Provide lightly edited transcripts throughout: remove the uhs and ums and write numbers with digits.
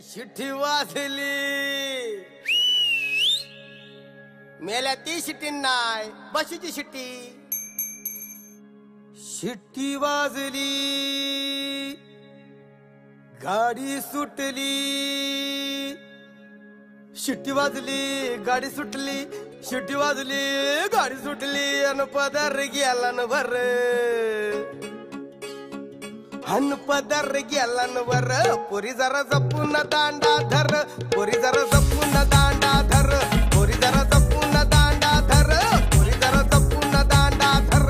शिट्टी वाजली मेल्या ती शिट्टी नाय बशीची शिट्टी शिट्टी वाजली गाडी सुटली शिट्टी वाजली गाडी सुटली शिट्टी वाजली गाडी सुटली अन पदर गेला न भर हन पदर गेला न वर पोरी जरा जपून दांडा धर पोरी जरा जपून दांडा धर पोरी जरा जपून दांडा धर पोरी जरा जपून दांडा धर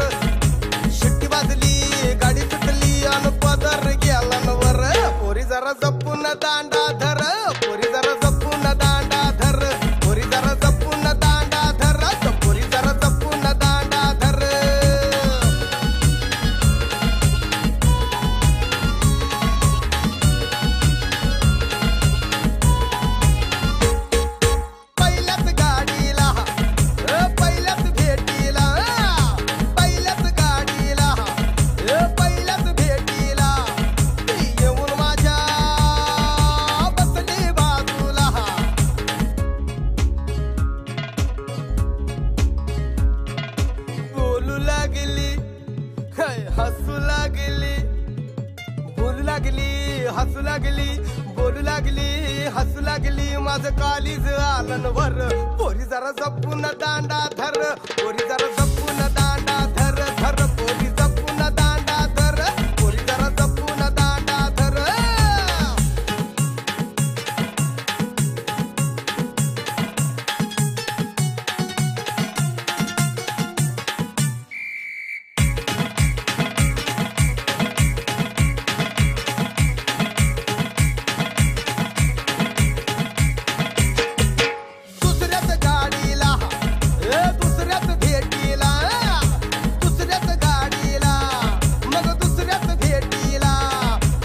शिट्टी वाजली गाडी सुटली अन पदर गेला न वर पोरी जरा जपून दांडा धर पोरी जरा जपून दांडा धर पोरी जरा जपून दांडा धर पोरी जरा जपून दांडा धर पहिल्याच गाडीला पहिल्याच भेटीला पहिल्याच गाडीला पहिल्याच भेटीला ती येऊन माझ्या बसली बाजूला बोलू लागली हसू लागली बोलू लागली हसू लागली बोलू लागली हसू लागली माझं कालीज आलन वर पोरी जरा जपून दांडा धर पोरी जरा जपून दांडा धर धर पोरी जपून दांडा धर पोरी जरा जपून दांडा धर दुसऱ्याच गाडीला दुसऱ्याच भेटीला दुसऱ्याच गाडीला मग दुसऱ्याच भेटीला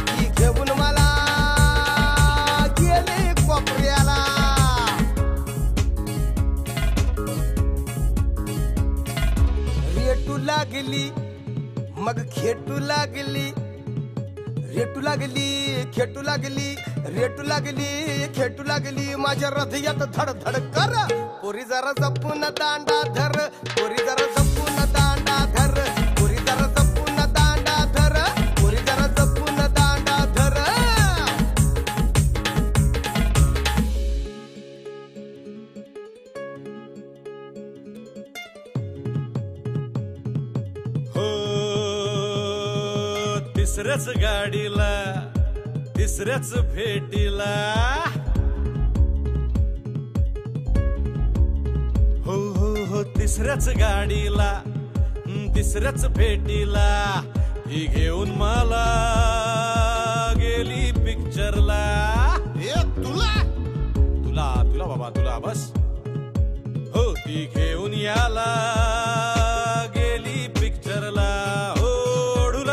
ती घेऊन मला गेली कोपऱ्याला रेटू लागली मग खेटू लागली रेटू लागली खेटू लागली रेटू लागली खेटू लागली माझ्या हृदयात धड धड कर पोरी जरा जपून दांडा धर पोरी जरा जपून दांडा धर पोरी जरा जपून दांडा धर पोरी जरा जपून दांडा धर हो तिसऱ्याच गाडीला तिसऱ्याच भेटीला हो हो हो तिसऱ्याच गाडीला तिसऱ्याच भेटीला ही घेऊन मला गेली पिक्चरला तुला तुला तुला बाबा तुला बस हो ती घेऊन याला गेली पिक्चरला ओढू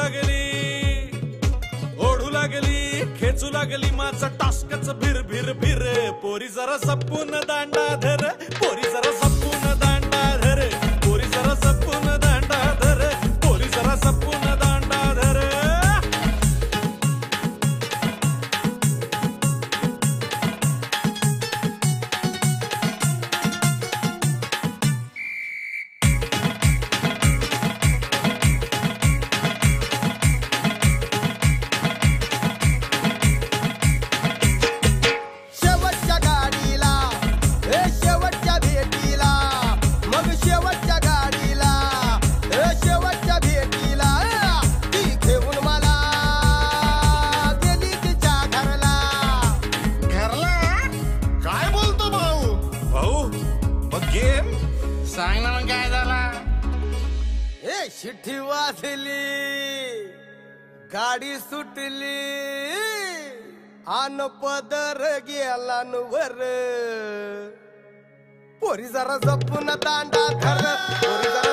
लागली खेचू लागली माझं टास्कच भिर भिर भिर पोरी जरा जपून दांडा धर पोरी जरा जपून दांडा धर पोरी जरा जपून दांडा धर पोरी जरा जपून दांडा धर शेवटच्या गाडीला शेवटच्या भेटीला मग शेवटच्या गाडीला शेवटच्या भेटीला ती घेऊन मला गेली तिच्या घरला काय बोलतो भाऊ भाऊ मग गेम सांग ना मग काय झाला शिट्टी वाजली गाडी सुटली आन पदर गेला न वर पोरी जरा जपून दांडा धर पोरी जरा